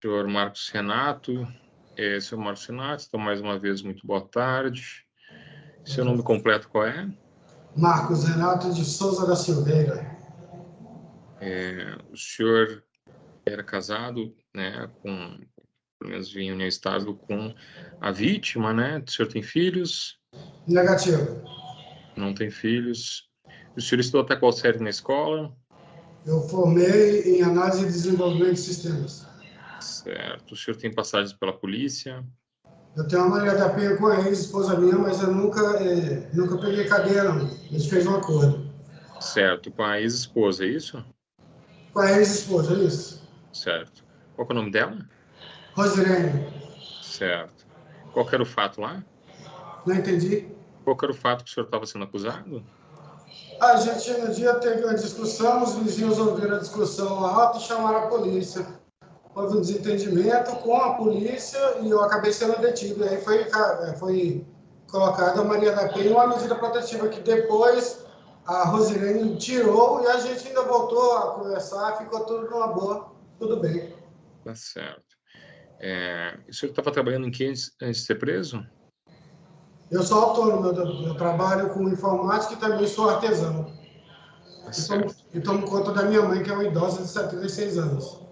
Senhor Marcos Renato, senhor Marcos Renato, então mais uma vez muito boa tarde. Seu nome completo qual é? Marcos Renato de Souza da Silveira. O senhor era casado, né, pelo menos em união estável com a vítima, né? O senhor tem filhos? Negativo. Não tem filhos. O senhor estudou até qual série na escola? Eu formei em análise e desenvolvimento de sistemas. Certo. O senhor tem passagens pela polícia? Eu tenho uma Maria da Penha com a ex-esposa minha, mas eu nunca peguei cadeia, não. A gente fez um acordo. Certo. Com a ex-esposa, é isso? Com a ex-esposa, é isso. Certo. Qual que é o nome dela? Rosilene. Certo. Qual que era o fato lá? Não entendi. Qual que era o fato que o senhor estava sendo acusado? A gente no dia teve uma discussão, os vizinhos ouviram a discussão alta e chamaram a polícia. Houve um desentendimento com a polícia e eu acabei sendo detido. E aí foi colocada a Maria da Penha uma medida protetiva que depois a Rosilene tirou e a gente ainda voltou a conversar, ficou tudo numa boa, tudo bem. Tá certo. O senhor estava trabalhando em que antes de ser preso? Eu sou autônomo, eu trabalho com informática e também sou artesão. Tá certo. E tomo conta da minha mãe, que é uma idosa de 76 anos.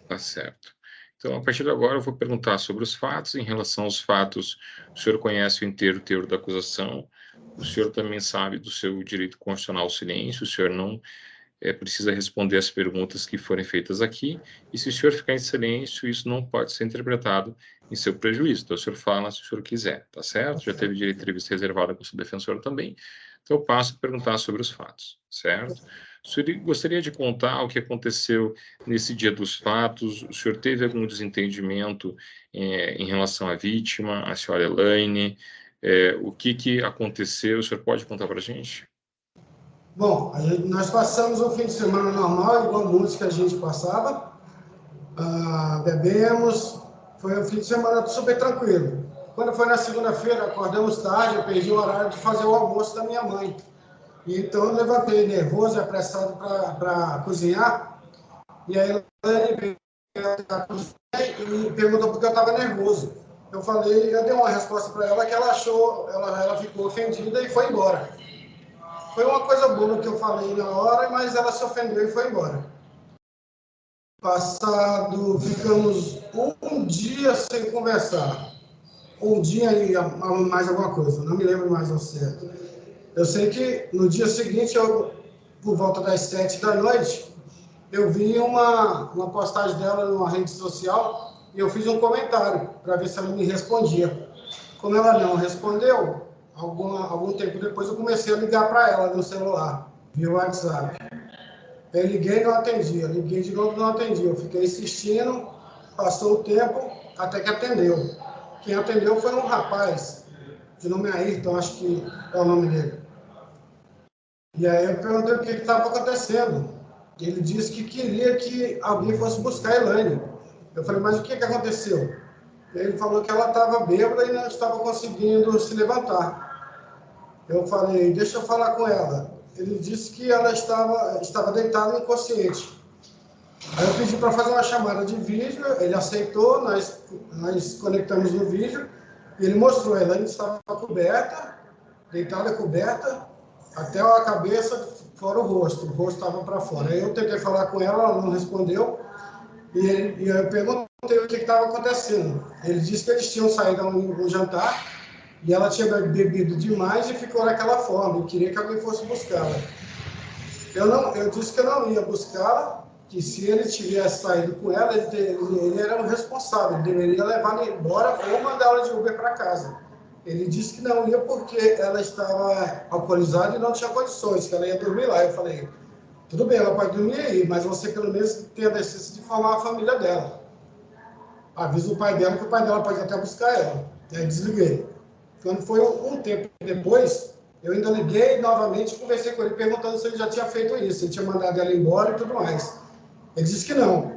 Tá certo. Então, a partir de agora, eu vou perguntar sobre os fatos. Em relação aos fatos, o senhor conhece o inteiro teor da acusação. O senhor também sabe do seu direito constitucional ao silêncio. O senhor não precisa responder as perguntas que forem feitas aqui. E se o senhor ficar em silêncio, isso não pode ser interpretado em seu prejuízo. Então, o senhor fala se o senhor quiser, tá certo? Já teve direito de entrevista reservada com o seu defensor também. Então, eu passo a perguntar sobre os fatos, certo? O senhor gostaria de contar o que aconteceu nesse dia dos fatos? O senhor teve algum desentendimento em relação à vítima, a senhora Elaine? O que aconteceu? O senhor pode contar para a gente? Bom, nós passamos um fim de semana normal, igual muitos que a gente passava. Bebemos, foi um fim de semana super tranquilo. Quando foi na segunda-feira, acordamos tarde, eu perdi o horário de fazer o almoço da minha mãe. E então eu levantei nervoso e apressado para cozinhar. E aí ele veio e perguntou por que eu estava nervoso. Eu dei uma resposta para ela que ela achou, ela ficou ofendida e foi embora. Foi uma coisa boa que eu falei na hora, mas ela se ofendeu e foi embora. Passado, ficamos um dia sem conversar. Um dia e mais alguma coisa, não me lembro mais ao certo. Eu sei que no dia seguinte, por volta das 7 da noite, eu vi uma postagem dela numa rede social e eu fiz um comentário para ver se ela me respondia. Como ela não respondeu, algum tempo depois eu comecei a ligar para ela no celular, via WhatsApp. Eu liguei e não atendia, liguei de novo e não atendia. Eu fiquei insistindo, passou o tempo, até que atendeu. Quem atendeu foi um rapaz, de nome Ayrton, acho que é o nome dele. E aí eu perguntei o que estava acontecendo. Ele disse que queria que alguém fosse buscar a Elaine. Eu falei, mas o que aconteceu? Ele falou que ela estava bêbada e não estava conseguindo se levantar. Eu falei, deixa eu falar com ela. Ele disse que ela estava deitada inconsciente. Aí eu pedi para fazer uma chamada de vídeo, ele aceitou, nós conectamos no vídeo, e ele mostrou, a Elaine estava coberta, deitada coberta, até a cabeça, fora o rosto estava para fora. Aí eu tentei falar com ela, ela não respondeu, e eu perguntei o que estava acontecendo. Ele disse que eles tinham saído a um jantar, e ela tinha bebido demais e ficou naquela forma, e queria que alguém fosse buscá-la. Eu disse que eu não ia buscá-la, que se ele tivesse saído com ela, ele era o responsável, ele deveria levá-la embora ou mandá-la de Uber para casa. Ele disse que não ia porque ela estava alcoolizada e não tinha condições, que ela ia dormir lá. Eu falei, tudo bem, ela pode dormir aí, mas você pelo menos tem a decência de falar a família dela. Avisa o pai dela, que o pai dela pode até buscar ela. E aí desliguei. Quando foi um tempo depois, eu ainda liguei novamente e conversei com ele, perguntando se ele já tinha feito isso, se ele tinha mandado ela embora e tudo mais. Ele disse que não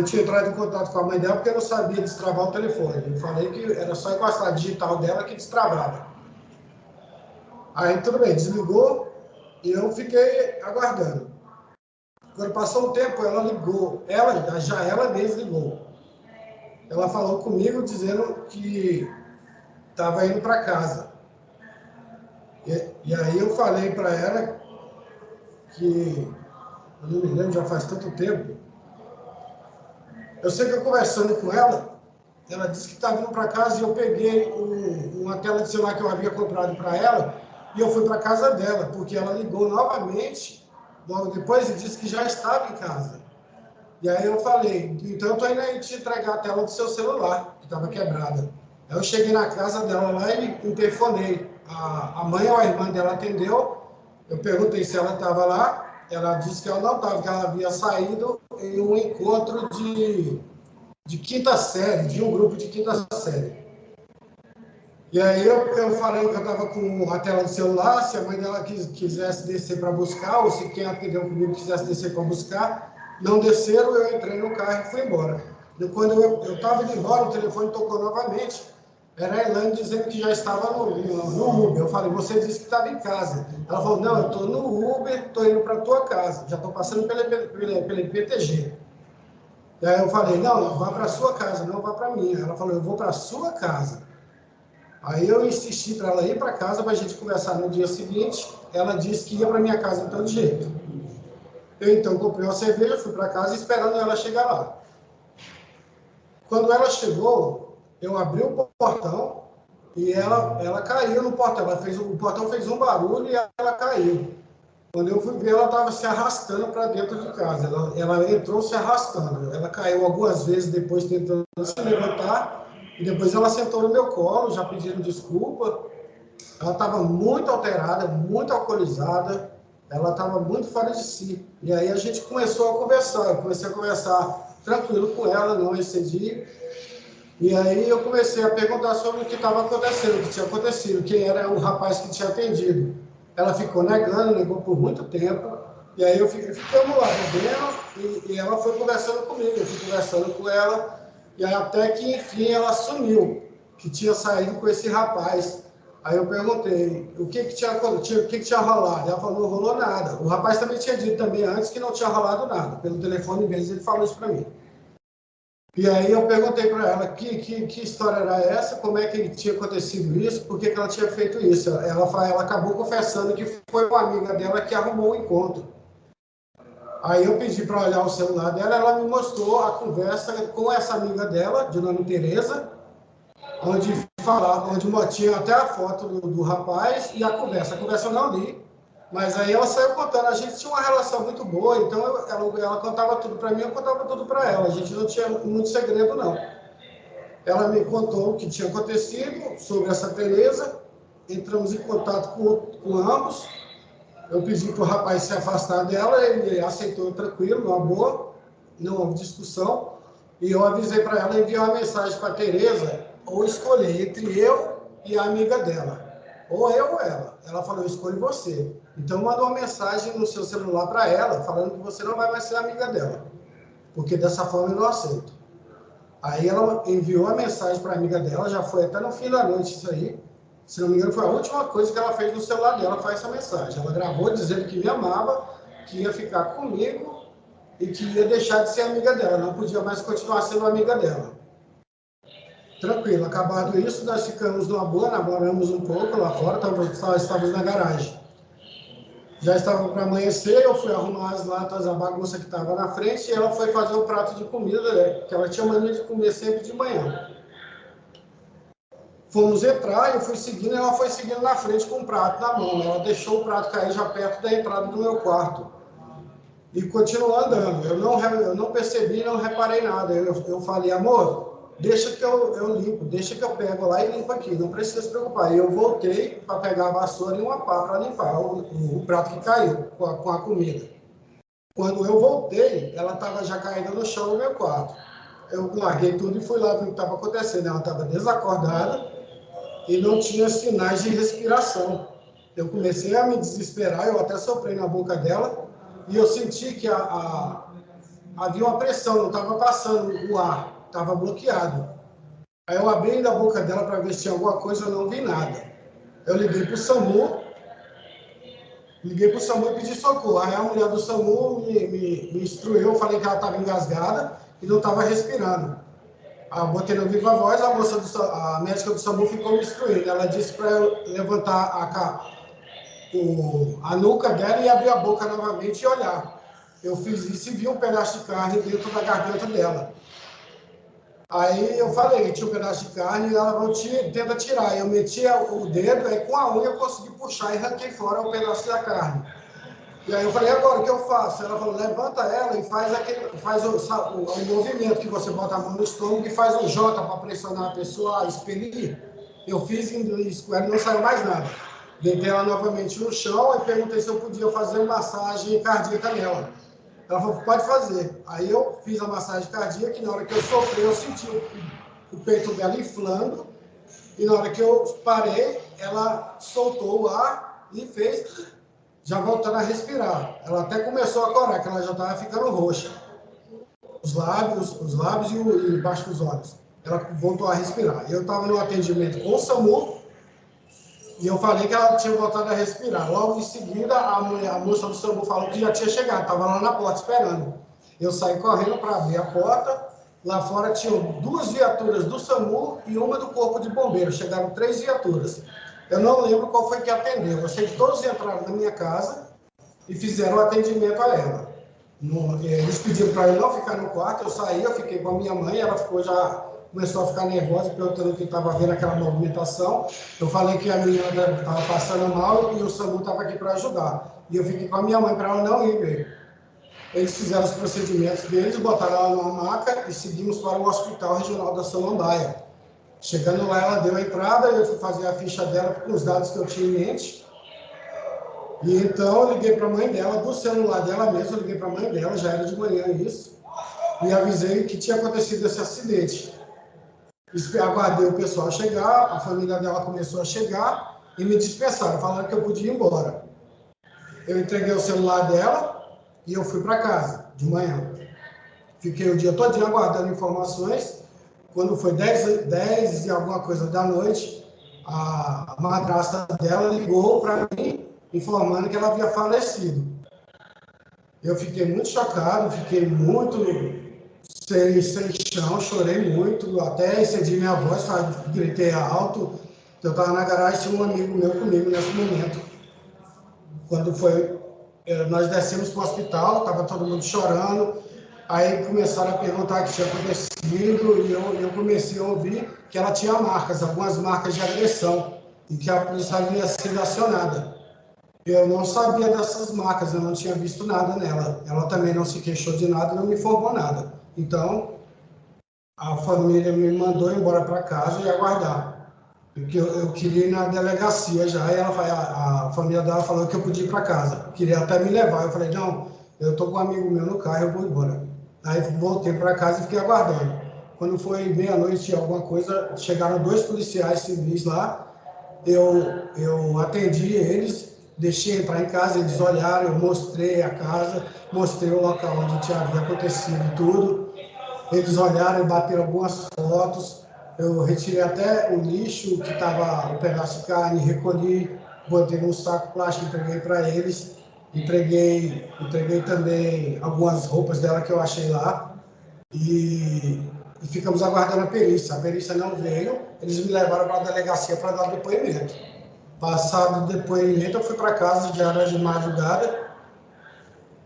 tinha entrado em contato com a mãe dela porque não sabia destravar o telefone. Eu falei que era só encostar a digital dela que destravava. Aí tudo bem, desligou e eu fiquei aguardando. Quando passou um tempo, ela ligou, ela mesma ligou. ela falou comigo dizendo que estava indo para casa. E aí eu falei para ela que, eu não me lembro, já faz tanto tempo, eu sei que eu conversando com ela disse que estava indo para casa e eu peguei uma tela de celular que eu havia comprado para ela e eu fui para casa dela, porque ela ligou novamente, logo depois, e disse que já estava em casa. E aí eu falei, então eu estou indo aí te entregar a tela do seu celular, que estava quebrada. Aí eu cheguei na casa dela lá e interfonei. A mãe ou a irmã dela atendeu, eu perguntei se ela estava lá, ela disse que ela não estava, que ela havia saído em um encontro de quinta série, de um grupo de quinta série. E aí eu falei que eu estava com a tela do celular, se a mãe dela quisesse descer para buscar, ou se quem atendeu comigo quisesse descer para buscar. Não desceram, eu entrei no carro e fui embora. E quando eu estava indo embora, o telefone tocou novamente. Era a Elaine dizendo que já estava no Uber. Eu falei, você disse que estava em casa. Ela falou, não, eu estou no Uber, estou indo para a tua casa. Já estou passando pela IPTG. E aí eu falei, não, vá para a sua casa, não vá para a minha. Ela falou, eu vou para a sua casa. Aí eu insisti para ela ir para casa para a gente conversar no dia seguinte. Ela disse que ia para minha casa de todo jeito. Eu então comprei uma cerveja, fui para casa esperando ela chegar lá. Quando ela chegou, eu abri o portão e ela caiu no portão. O portão fez um barulho e ela caiu. Quando eu fui ver, ela estava se arrastando para dentro de casa. Ela entrou se arrastando. Ela caiu algumas vezes depois tentando se levantar. E depois ela sentou no meu colo, já pedindo desculpa. Ela estava muito alterada, muito alcoolizada. Ela estava muito fora de si. E aí a gente começou a conversar. Eu comecei a conversar tranquilo com ela, não excedi. E aí eu comecei a perguntar sobre o que estava acontecendo, o que tinha acontecido, quem era o rapaz que tinha atendido. Ela ficou negou por muito tempo. E aí ficamos lá bebendo e ela foi conversando comigo. Eu fui conversando com ela. E aí até que, enfim, ela assumiu que tinha saído com esse rapaz. Aí eu perguntei, o que tinha rolado? Ela falou, não rolou nada. O rapaz também tinha dito também antes que não tinha rolado nada. Pelo telefone mesmo, ele falou isso para mim. E aí eu perguntei para ela que história era essa, como é que tinha acontecido isso, por que ela tinha feito isso. Ela acabou confessando que foi uma amiga dela que arrumou o encontro. Aí eu pedi para olhar o celular dela, ela me mostrou a conversa com essa amiga dela, de nome Tereza, onde tinha até a foto do rapaz e a conversa. A conversa eu não li, mas aí ela saiu contando. A gente tinha uma relação muito boa, então ela contava tudo para mim, eu contava tudo para ela. A gente não tinha muito segredo, não. Ela me contou o que tinha acontecido sobre essa Tereza, entramos em contato com ambos. Eu pedi para o rapaz se afastar dela, ele aceitou tranquilo, numa boa, não houve discussão. E eu avisei para ela enviar uma mensagem para a Tereza, ou escolher entre eu e a amiga dela. Ou eu ou ela. Ela falou, eu escolho você. Então mandou uma mensagem no seu celular para ela, falando que você não vai mais ser amiga dela. Porque dessa forma eu não aceito. Aí ela enviou a mensagem para a amiga dela, já foi até no fim da noite isso aí. Se não me engano, foi a última coisa que ela fez no celular dela, foi essa mensagem. Ela gravou dizendo que me amava, que ia ficar comigo e que ia deixar de ser amiga dela, não podia mais continuar sendo amiga dela. Tranquilo, acabado isso, nós ficamos numa boa, namoramos um pouco lá fora, estávamos na garagem. Já estava para amanhecer, eu fui arrumar as latas, a bagunça que estava na frente, e ela foi fazer um prato de comida, né, que ela tinha mania de comer sempre de manhã. Fomos entrar, eu fui seguindo, ela foi seguindo na frente com o prato na mão. Ela deixou o prato cair já perto da entrada do meu quarto. E continuou andando. Eu não percebi, não reparei nada. Eu falei, amor, deixa que eu limpo, deixa que eu pego lá e limpo aqui, não precisa se preocupar. E eu voltei para pegar a vassoura e uma pá para limpar o prato que caiu com a comida. Quando eu voltei, ela estava já caída no chão no meu quarto. Eu larguei tudo e fui lá ver o que estava acontecendo. Ela estava desacordada e não tinha sinais de respiração. Eu comecei a me desesperar, eu até soprei na boca dela e eu senti que havia uma pressão, não estava passando o ar, estava bloqueado. Aí eu abri a boca dela para ver se tinha alguma coisa, eu não vi nada. Eu liguei para o SAMU e pedi socorro. Aí a mulher do SAMU me instruiu, eu falei que ela estava engasgada e não estava respirando. botei no Viva Voz, a médica do SAMU ficou me instruindo. Ela disse para eu levantar a nuca dela e abrir a boca novamente e olhar. Eu fiz isso e vi um pedaço de carne dentro da garganta dela. Aí eu falei, tinha um pedaço de carne e ela falou, tenta tirar. Eu meti o dedo, aí com a unha eu consegui puxar e arranquei fora um pedaço da carne. E aí eu falei, agora o que eu faço? Ela falou, levanta ela e faz o movimento que você bota a mão no estômago e faz um J para pressionar a pessoa a expelir. Eu fiz isso com ela e não saiu mais nada. Deitei ela novamente no chão e perguntei se eu podia fazer massagem cardíaca nela. Ela falou, pode fazer. Aí eu fiz a massagem cardíaca e na hora que eu sofri, eu senti o peito dela inflando. E na hora que eu parei, ela soltou o ar e fez, já voltando a respirar. Ela até começou a corar, que ela já estava ficando roxa. Os lábios e embaixo dos olhos. Ela voltou a respirar. Eu estava no atendimento com o SAMU e eu falei que ela tinha voltado a respirar. Logo em seguida, a moça do SAMU falou que já tinha chegado, estava lá na porta esperando. Eu saí correndo para abrir a porta. Lá fora tinham 2 viaturas do SAMU e uma do Corpo de Bombeiros. Chegaram 3 viaturas. Eu não lembro qual foi que atendeu. Eu sei que todos entraram na minha casa e fizeram o atendimento a ela. Eles pediram para eu não ficar no quarto, eu saí, eu fiquei com a minha mãe, ela começou a ficar nervosa, perguntando o que estava vendo aquela movimentação. Eu falei que a menina estava passando mal e o SAMU estava aqui para ajudar. E eu fiquei com a minha mãe para ela não ir ver. Eles fizeram os procedimentos deles, botaram ela numa maca e seguimos para o Hospital Regional da Samambaia. Chegando lá, ela deu a entrada, eu fui fazer a ficha dela com os dados que eu tinha em mente. E então eu liguei para a mãe dela, do celular dela mesmo, eu liguei para a mãe dela, já era de manhã isso, e avisei que tinha acontecido esse acidente. Aguardei o pessoal chegar, a família dela começou a chegar e me dispensaram, falando que eu podia ir embora. Eu entreguei o celular dela e eu fui para casa, de manhã. Fiquei o dia todo aguardando informações. Quando foi 10 e alguma coisa da noite, a madrasta dela ligou para mim, informando que ela havia falecido. Eu fiquei muito chocado, fiquei muito sem chão, chorei muito, até excedi minha voz, gritei alto. Eu estava na garagem, tinha um amigo meu comigo nesse momento. Quando nós descemos para o hospital, estava todo mundo chorando, aí começaram a perguntar o que tinha acontecido, e eu comecei a ouvir que ela tinha marcas, algumas marcas de agressão, e que a polícia havia sido acionada. Eu não sabia dessas marcas, eu não tinha visto nada nela. Ela também não se queixou de nada, não me informou nada. Então, a família me mandou embora para casa e aguardar. Porque eu queria ir na delegacia já, e a família dela falou que eu podia ir para casa. Queria até me levar. Eu falei, não, eu estou com um amigo meu no carro, eu vou embora. Aí voltei para casa e fiquei aguardando. Quando foi meia-noite, alguma coisa, chegaram 2 policiais civis lá, eu atendi eles, deixei entrar em casa, eles olharam, eu mostrei a casa, mostrei o local onde havia acontecido tudo. Eles olharam e bateram algumas fotos. Eu retirei até o lixo, que estava um pedaço de carne, recolhi, botei num saco plástico, entreguei para eles. Entreguei também algumas roupas dela que eu achei lá. E ficamos aguardando a perícia. A perícia não veio, eles me levaram para a delegacia para dar depoimento. Passado o depoimento, eu fui para casa, já era de madrugada.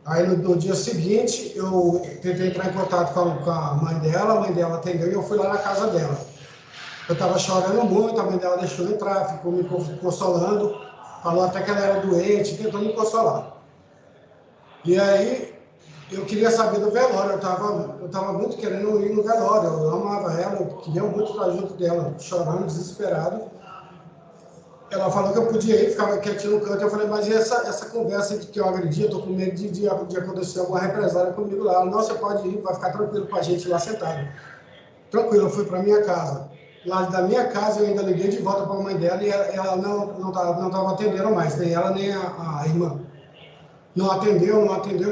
Aí no dia seguinte, eu tentei entrar em contato com a mãe dela atendeu e eu fui lá na casa dela. Eu estava chorando muito, a mãe dela deixou eu entrar, ficou me consolando, falou até que ela era doente, tentou me consolar. E aí, eu queria saber do velório, eu estava muito querendo ir no velório, eu amava ela, eu queria muito estar junto dela, chorando, desesperado. Ela falou que eu podia ir, ficava quietinho no canto. Eu falei, mas e essa conversa de que eu agredi? Eu estou com medo de acontecer alguma represália comigo lá. Ela, não, você pode ir, vai ficar tranquilo com a gente lá sentado. Tranquilo, eu fui para minha casa. Lá da minha casa, eu ainda liguei de volta para a mãe dela e ela não estava atendendo mais, nem ela nem a irmã. Não atendeu,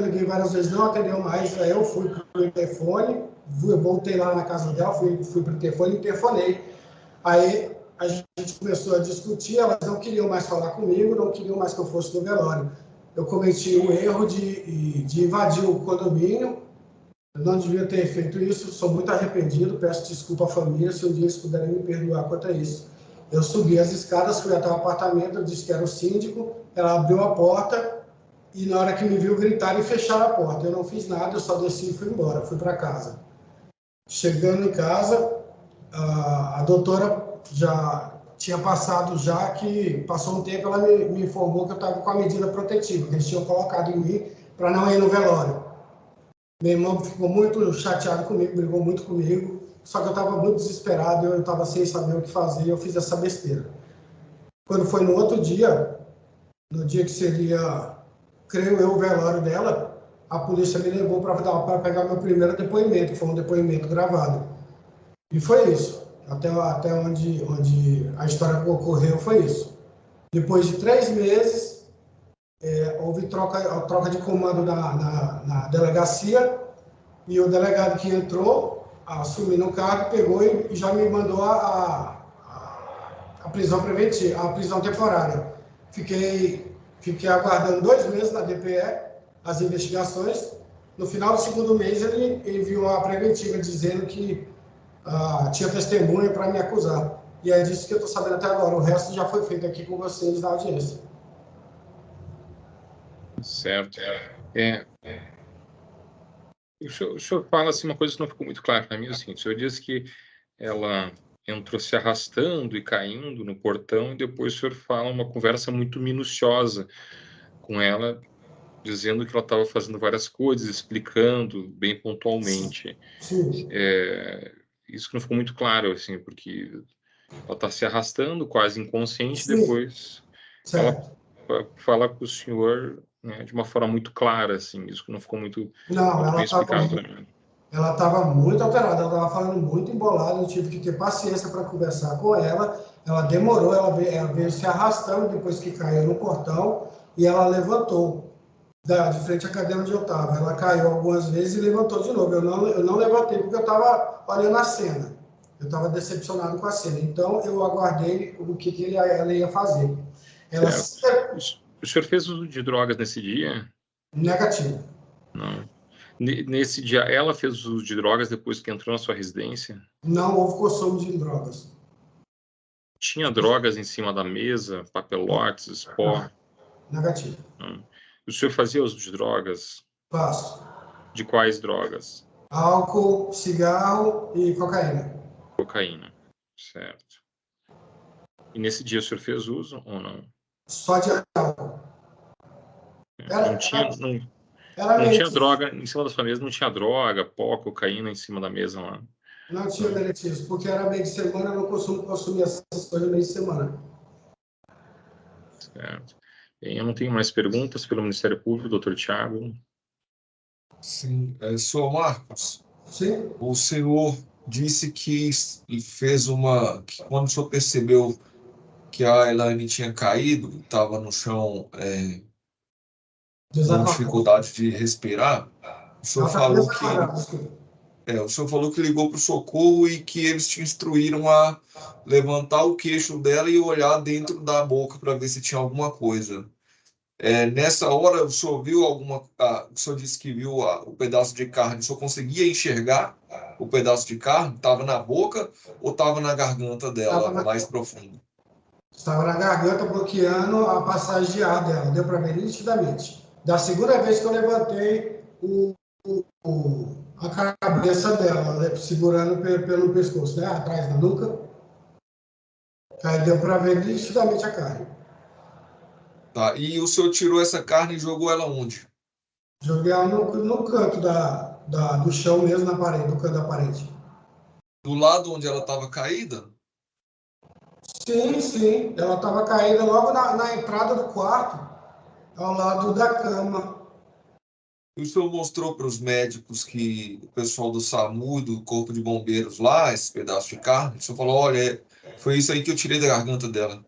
liguei várias vezes, não atendeu mais. Aí eu fui para o interfone, voltei lá na casa dela, fui para o interfone e interfonei. Aí a gente começou a discutir, elas não queriam mais falar comigo, não queriam mais que eu fosse no velório. Eu cometi o erro de invadir o condomínio, Eu não devia ter feito isso, sou muito arrependido, peço desculpa à família, se um dia eles puderem me perdoar quanto a isso. Eu subi as escadas, fui até o apartamento, eu disse que era o síndico, ela abriu a porta e na hora que me viu gritar e fechar a porta. Eu não fiz nada, eu só desci e fui embora, fui para casa. Chegando em casa, a doutora já tinha passado, já que passou um tempo, ela me informou que eu estava com a medida protetiva, que eles tinham colocado em mim para não ir no velório. Meu irmão ficou muito chateado comigo, brigou muito comigo, só que eu estava muito desesperado, eu estava sem saber o que fazer, e eu fiz essa besteira. Quando foi no outro dia, no dia que seria, creio eu, o velório dela, a polícia me levou para pegar meu primeiro depoimento, que foi um depoimento gravado. E foi isso. Até onde a história ocorreu foi isso. Depois de 3 meses, houve troca de comando na delegacia, e o delegado que entrou, assumindo o cargo, pegou e já me mandou a prisão preventiva, a prisão temporária. Fiquei aguardando 2 meses na DPE, as investigações. No final do segundo mês, ele enviou a preventiva dizendo que tinha testemunha para me acusar. E é disso que eu estou sabendo até agora. O resto já foi feito aqui com vocês na audiência. Certo. O senhor fala assim, uma coisa que não ficou muito clara para mim, é o seguinte: o senhor disse que ela entrou se arrastando e caindo no portão, e depois o senhor fala uma conversa muito minuciosa com ela, dizendo que ela estava fazendo várias coisas, explicando bem pontualmente. Sim. Isso que não ficou muito claro, assim, porque ela está se arrastando, quase inconsciente, Sim. depois Certo. ela fala com o senhor, né, de uma forma muito clara, assim, isso que não ficou muito bem explicado para mim. Ela estava muito alterada, ela estava falando muito embolada, eu tive que ter paciência para conversar com ela. Ela demorou, ela veio se arrastando depois que caiu no portão e ela levantou de frente à cadeira onde eu estava. Ela caiu algumas vezes e levantou de novo. Eu não levantei porque eu estava olhando a cena. Eu estava decepcionado com a cena. Então eu aguardei o que ela ia fazer. Ela O senhor fez uso de drogas nesse dia? Negativo. Não. Nesse dia, ela fez uso de drogas depois que entrou na sua residência? Não houve consumo de drogas. Tinha drogas em cima da mesa, papelotes, pó? Negativo. Não. O senhor fazia uso de drogas? Faço. De quais drogas? Álcool, cigarro e cocaína. Cocaína, certo. E nesse dia o senhor fez uso ou não? Só de álcool. Não tinha droga em cima da sua mesa, não tinha droga, pó, cocaína em cima da mesa lá. Não tinha benefício, porque era meio de semana, eu não costumo consumir essas coisas no meio de semana. Certo. Bem, eu não tenho mais perguntas pelo Ministério Público, doutor Tiago. Sim, senhor Marcos, Sim? o senhor disse que fez que quando o senhor percebeu que a Elaine tinha caído, estava no chão com dificuldade de respirar, o senhor falou o senhor falou que ligou para o socorro e que eles te instruíram a levantar o queixo dela e olhar dentro da boca para ver se tinha alguma coisa. Nessa hora, o senhor viu o senhor disse que viu o pedaço de carne, o senhor conseguia enxergar o pedaço de carne? Estava na boca ou estava na garganta dela, mais profundo? Estava na garganta, bloqueando a passagem de ar dela, deu para ver nitidamente. Da segunda vez que eu levantei a cabeça dela, né, segurando pelo pescoço, né, atrás da nuca, aí deu para ver nitidamente a carne. Tá. E o senhor tirou essa carne e jogou ela onde? Joguei ela no canto do chão mesmo, na parede, no canto da parede. Do lado onde ela estava caída? Sim. Ela estava caída logo na entrada do quarto, ao lado da cama. E o senhor mostrou para os médicos que o pessoal do SAMU, do Corpo de Bombeiros lá, esse pedaço de carne? O senhor falou, olha, foi isso aí que eu tirei da garganta dela.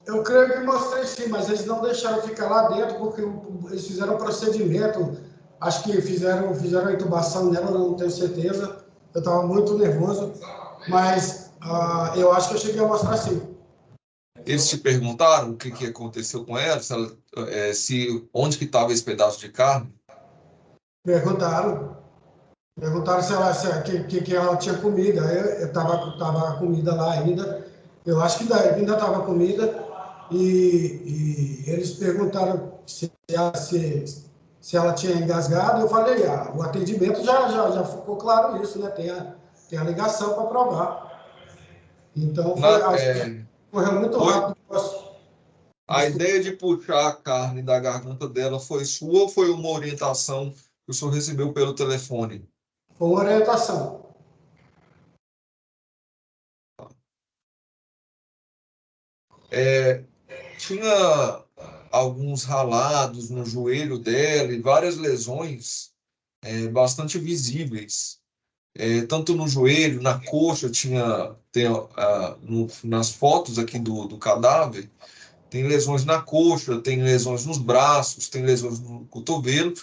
Eu creio que mostrei sim, mas eles não deixaram ficar lá dentro porque eles fizeram um procedimento. Acho que fizeram a intubação nela, não tenho certeza. Eu estava muito nervoso, mas eu acho que eu cheguei a mostrar sim. Eles te perguntaram o que aconteceu com ela, onde que estava esse pedaço de carne? Perguntaram. Perguntaram se ela, que ela tinha comida. Eu tava a comida lá ainda. Eu acho que ainda estava comida. E eles perguntaram se ela tinha engasgado. Eu falei, o atendimento já ficou claro isso, né? Tem a ligação para provar. Então, acho que correu muito rápido. A ideia de puxar a carne da garganta dela foi sua ou foi uma orientação que o senhor recebeu pelo telefone? Foi uma orientação. Tinha alguns ralados no joelho dela e várias lesões bastante visíveis. Tanto no joelho, na coxa, nas fotos aqui do cadáver, tem lesões na coxa, tem lesões nos braços, tem lesões no cotovelo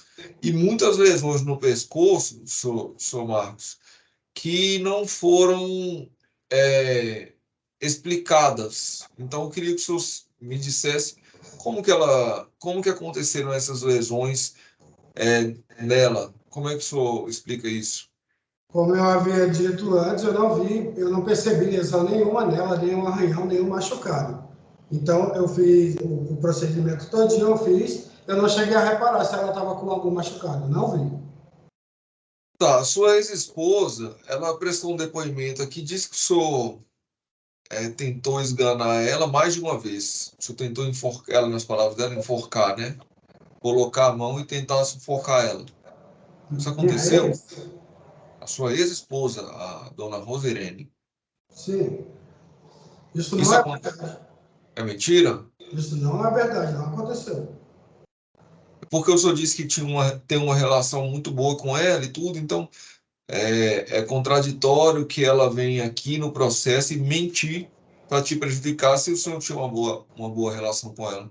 e muitas lesões no pescoço, senhor Marcos, que não foram explicadas. Então, eu queria que o senhor me dissesse como que aconteceram essas lesões nela. Como é que o senhor explica isso? Como eu havia dito antes, eu não percebi lesão nenhuma nela, nenhum arranhão, nenhum machucado. Então, eu fiz o procedimento todinho, eu não cheguei a reparar se ela estava com algum machucado, não vi. Tá, sua ex-esposa, ela prestou um depoimento aqui, disse que o senhor tentou esganar ela mais de uma vez. O senhor tentou enforcar ela, nas palavras dela, enforcar, né? Colocar a mão e tentar sufocar ela. Isso aconteceu? A sua ex-esposa, a dona Roserene. Sim. Isso não Isso é verdade. é mentira? Isso não é verdade, não aconteceu. Porque o senhor disse que tem uma relação muito boa com ela e tudo, então é contraditório que ela venha aqui no processo e mentir para te prejudicar se o senhor tinha uma boa relação com ela.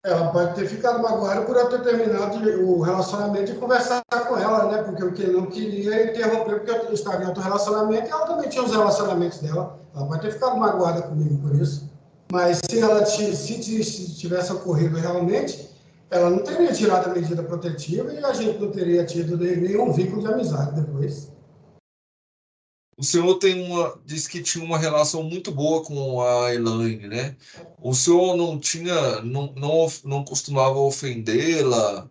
Ela pode ter ficado magoada por eu ter terminado o relacionamento e conversar com ela, né? Porque o que eu não queria interromper, porque eu estava em outro relacionamento e ela também tinha os relacionamentos dela. Ela pode ter ficado magoada comigo por isso. Mas se tivesse ocorrido realmente, ela não teria tirado a medida protetiva e a gente não teria tido nenhum vínculo de amizade depois. O senhor disse que tinha uma relação muito boa com a Elaine, né? O senhor não costumava ofendê-la,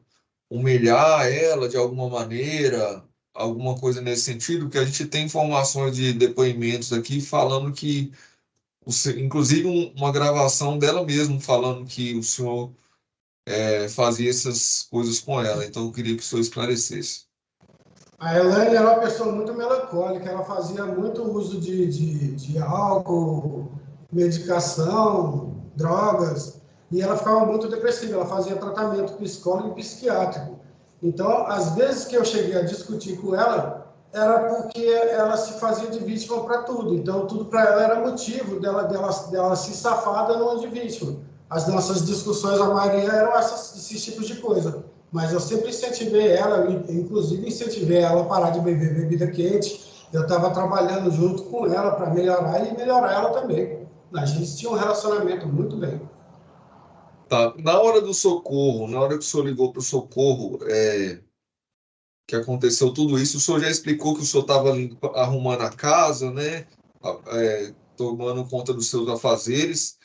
humilhar ela de alguma maneira, alguma coisa nesse sentido? Porque a gente tem informações de depoimentos aqui falando que, inclusive uma gravação dela mesma falando que o senhor fazia essas coisas com ela. Então eu queria que o senhor esclarecesse. A Elaine era uma pessoa muito melancólica, ela fazia muito uso de álcool, medicação, drogas, e ela ficava muito depressiva, ela fazia tratamento psicólogo e psiquiátrico. Então, às vezes que eu cheguei a discutir com ela, era porque ela se fazia de vítima para tudo, então tudo para ela era motivo dela se safar dando de vítima. As nossas discussões, a maioria, eram esses tipos de coisa. Mas eu sempre incentivei ela, inclusive incentivei ela a parar de beber bebida quente. Eu estava trabalhando junto com ela para melhorar e melhorar ela também. A gente tinha um relacionamento muito bem. Tá. Na hora do socorro, na hora que o senhor ligou para o socorro, que aconteceu tudo isso, o senhor já explicou que o senhor estava arrumando a casa, né? Tomando conta dos seus afazeres.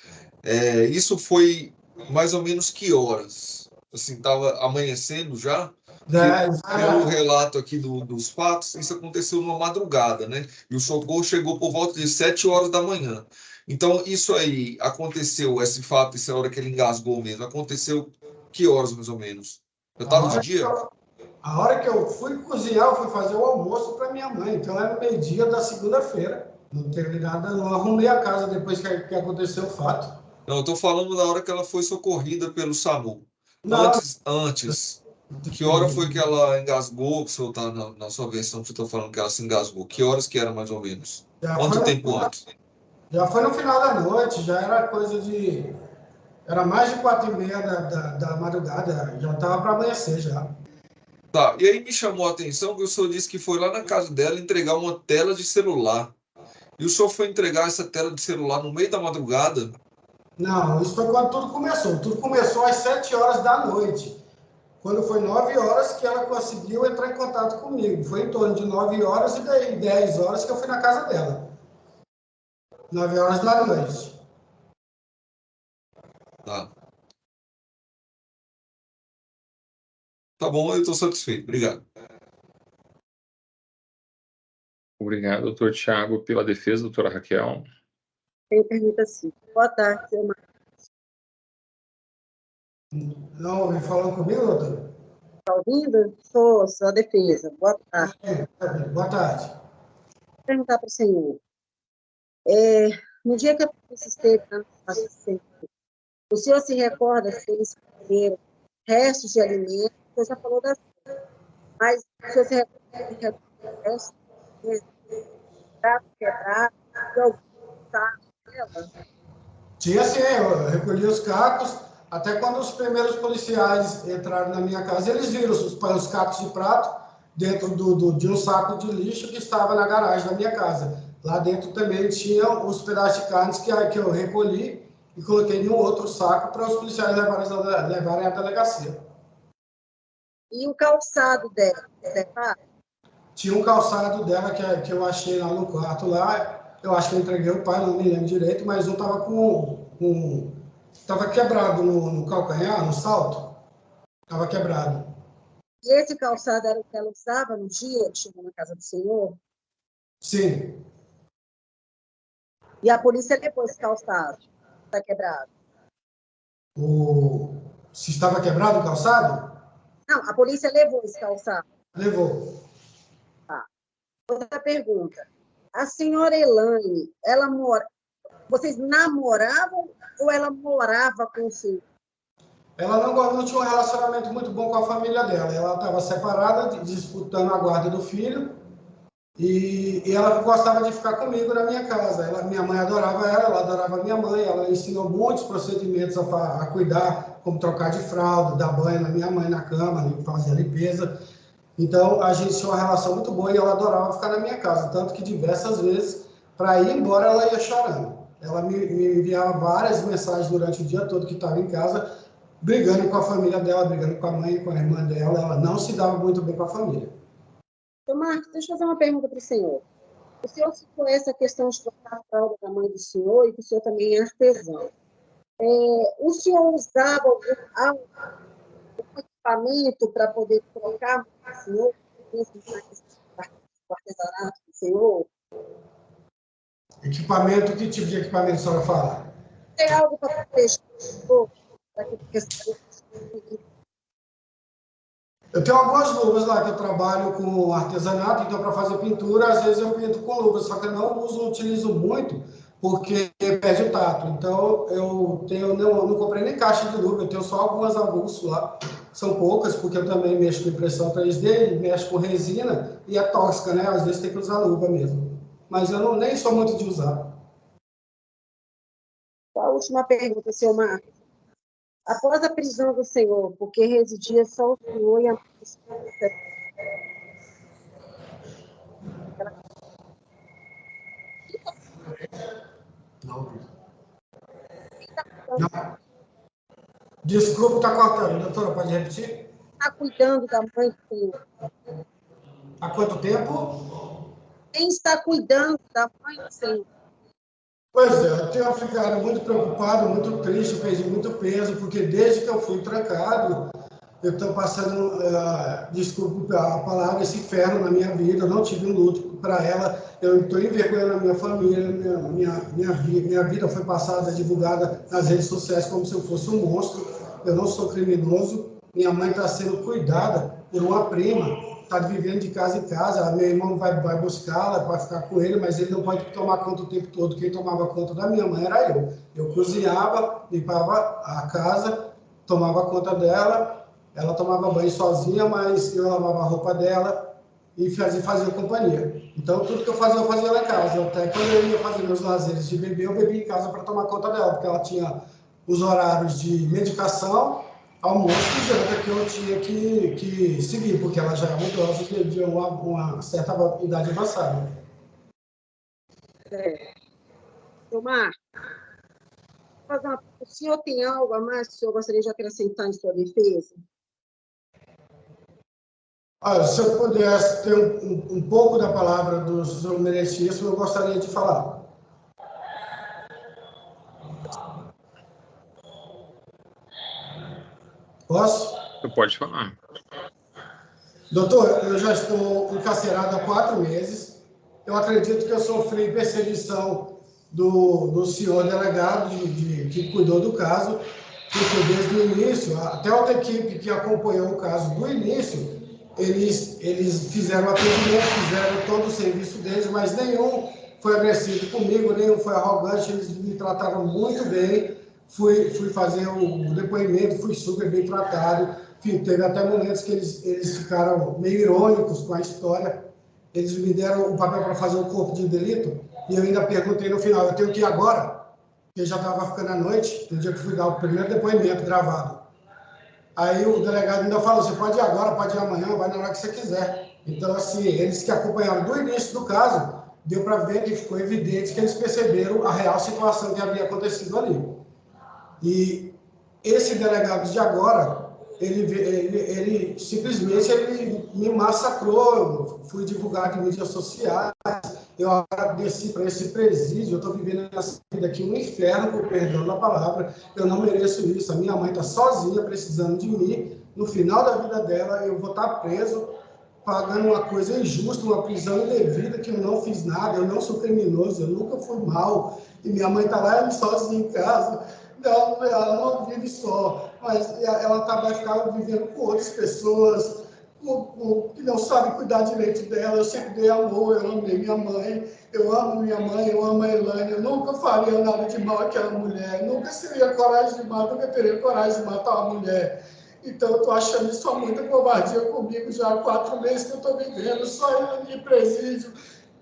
Isso foi mais ou menos que horas? Assim, estava amanhecendo já? Que, pelo relato aqui dos fatos, isso aconteceu numa madrugada, né? E o socorro chegou por volta de 7 horas da manhã. Então, isso aí aconteceu, esse fato, essa hora que ele engasgou mesmo, aconteceu que horas mais ou menos? Eu estava de dia? A hora que eu fui cozinhar, eu fui fazer o almoço para minha mãe. Então, era meio-dia da segunda-feira. Não teve nada, não arrumei a casa depois que aconteceu o fato. Não, eu estou falando da hora que ela foi socorrida pelo SAMU. Não. Antes, que hora foi que ela engasgou? Que o senhor está na sua versão que você está falando que ela se engasgou. Que horas que era mais ou menos? Quanto tempo antes? Já foi no final da noite, já era coisa de... Era mais de 4h30 da madrugada, já estava para amanhecer já. Tá, e aí me chamou a atenção que o senhor disse que foi lá na casa dela entregar uma tela de celular. E o senhor foi entregar essa tela de celular no meio da madrugada? Não, isso foi quando tudo começou. Tudo começou às 7 horas da noite. Quando foi 9 horas que ela conseguiu entrar em contato comigo. Foi em torno de 9 horas e daí 10 horas que eu fui na casa dela. 9 horas da noite. Tá. Tá bom, eu estou satisfeito. Obrigado. Obrigado, doutor Tiago, pela defesa, doutora Raquel. Tem pergunta assim. Boa tarde, seu Marcos. Não, me falando comigo, doutor? Está ouvindo? Sou sua defesa. Boa tarde. Boa tarde. Vou perguntar para o senhor. No dia que a polícia esteve na casa do senhor, o senhor se recorda se eles comeram restos de alimentos? O senhor já falou das coisas, mas o senhor se recorda de restos de alimentos, prato quebrado, de algum saco dela? Tinha sim, eu recolhi os cacos. Até quando os primeiros policiais entraram na minha casa, eles viram os cacos de prato dentro de um saco de lixo que estava na garagem da minha casa. Lá dentro também tinha os pedaços de carne que eu recolhi e coloquei em um outro saco para os policiais levarem à delegacia. E o calçado dela, levar? Tinha um calçado dela que eu achei lá no quarto lá. Eu acho que eu entreguei o pai, não me lembro direito, mas um estava tava quebrado no calcanhar, no salto. Estava quebrado. E esse calçado era o que ela usava no dia que chegou na casa do senhor? Sim. E a polícia levou esse calçado, está quebrado? Se estava quebrado o calçado? Não, a polícia levou esse calçado. Levou. Tá. Outra pergunta. A senhora Elaine, vocês namoravam ou ela morava com o senhor? Ela não tinha um relacionamento muito bom com a família dela. Ela estava separada, disputando a guarda do filho. E ela gostava de ficar comigo na minha casa. Minha mãe adorava ela adorava minha mãe. Ela ensinou muitos procedimentos a cuidar, como trocar de fralda, dar banho na minha mãe na cama, fazer a limpeza. Então, a gente tinha uma relação muito boa e ela adorava ficar na minha casa. Tanto que diversas vezes, para ir embora, ela ia chorando. Ela me enviava várias mensagens durante o dia todo que estava em casa, brigando com a família dela, brigando com a mãe, com a irmã dela. Ela não se dava muito bem com a família. Então, Marcos, deixa eu fazer uma pergunta para o senhor. O senhor citou essa questão de trocar a fralda da mãe do senhor e que o senhor também é artesão. O senhor usava algum equipamento para poder trocar a mãe do senhor, mesmo o artesanato do senhor? Equipamento, que tipo de equipamento a senhora fala? Tem algo para proteger o senhor? Eu tenho algumas luvas lá que eu trabalho com artesanato, então para fazer pintura, às vezes eu pinto com luvas, só que eu não utilizo muito, porque perde o tato. Então não comprei nem caixa de luva, eu tenho só algumas avulsos lá. São poucas, porque eu também mexo com impressão 3D, mexo com resina e é tóxica, né? Às vezes tem que usar luva mesmo. Mas eu nem sou muito de usar. A última pergunta, senhor Marcos. Após a prisão do senhor, porque residia só o senhor e a mãe do senhor, Não. Desculpa, está cortando. Doutora, pode repetir? está cuidando da mãe do senhor? Há quanto tempo? Quem está cuidando da mãe do senhor? Pois é, eu tenho ficado muito preocupado, muito triste, perdi muito peso, porque desde que eu fui trancado, eu estou passando, desculpe a palavra, esse inferno na minha vida. Eu não tive um luto para ela, eu estou envergonhando a minha família, minha vida foi passada, divulgada nas redes sociais como se eu fosse um monstro. Eu não sou criminoso, minha mãe está sendo cuidada por uma prima, está vivendo de casa em casa, meu irmão vai buscá-la, vai ficar com ele, mas ele não pode tomar conta o tempo todo. Quem tomava conta da minha mãe era eu. Eu cozinhava, limpava a casa, tomava conta dela. Ela tomava banho sozinha, mas eu lavava a roupa dela e fazia companhia. Então, tudo que eu fazia lá em casa. Até quando eu ia fazer meus lazeres de beber, eu bebia em casa para tomar conta dela, porque ela tinha os horários de medicação, almoço e janta que eu tinha que seguir, porque ela já é uma idosa de uma certa idade avançada. Tomar, o senhor tem algo a mais que o senhor gostaria de acrescentar em sua defesa? Se eu pudesse ter um pouco da palavra do senhor Meretíssimo, eu gostaria de falar. Posso? Você pode falar. Doutor, eu já estou encarcerado há 4 meses. Eu acredito que eu sofri perseguição do senhor delegado que cuidou do caso, porque desde o início, até a outra equipe que acompanhou o caso do início, eles fizeram atendimento, fizeram todo o serviço deles, mas nenhum foi agressivo comigo, nenhum foi arrogante, eles me trataram muito bem. Fui fazer o depoimento, fui super bem tratado. Teve até momentos que eles ficaram meio irônicos com a história. Eles me deram o papel para fazer o corpo de delito, e eu ainda perguntei no final, eu tenho que ir agora? Porque já estava ficando à noite, no dia que fui dar o primeiro depoimento gravado. Aí o delegado ainda falou, você pode ir agora, pode ir amanhã, vai na hora que você quiser. Então, assim, eles que acompanharam do início do caso, deu para ver que ficou evidente que eles perceberam a real situação que havia acontecido ali. E esse delegado de agora, ele simplesmente me massacrou. Eu fui divulgado em mídias sociais, eu agradeci para esse presídio, eu estou vivendo essa vida aqui um inferno, por perdão da palavra, eu não mereço isso, a minha mãe está sozinha, precisando de mim, no final da vida dela eu vou estar preso, pagando uma coisa injusta, uma prisão indevida, que eu não fiz nada, eu não sou criminoso, eu nunca fui mal, e minha mãe está lá sozinha em casa. Não, ela não vive só, mas ela vai ficar vivendo com outras pessoas que não sabem cuidar direito dela. Eu sempre dei amor, eu amei minha mãe, eu amo a Elaine, eu nunca faria nada de mal àquela mulher, nunca teria coragem de matar uma mulher. Então, eu estou achando isso só muita covardia comigo, já há 4 meses que eu estou vivendo, só em presídio,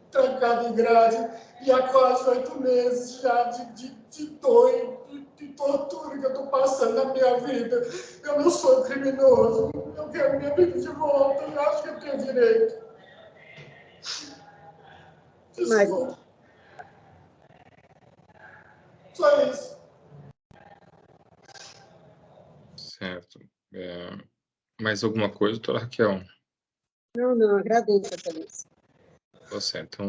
trancado em grade, e há quase 8 meses já de dor, de tortura que eu estou passando na minha vida. Eu não sou criminoso, eu quero minha vida de volta, eu acho que eu tenho direito. Desculpa. Só isso. Certo. Mais alguma coisa, doutora Raquel? Não, agradeço, Feliz. Tá certo.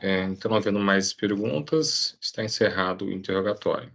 Então, não havendo mais perguntas, está encerrado o interrogatório.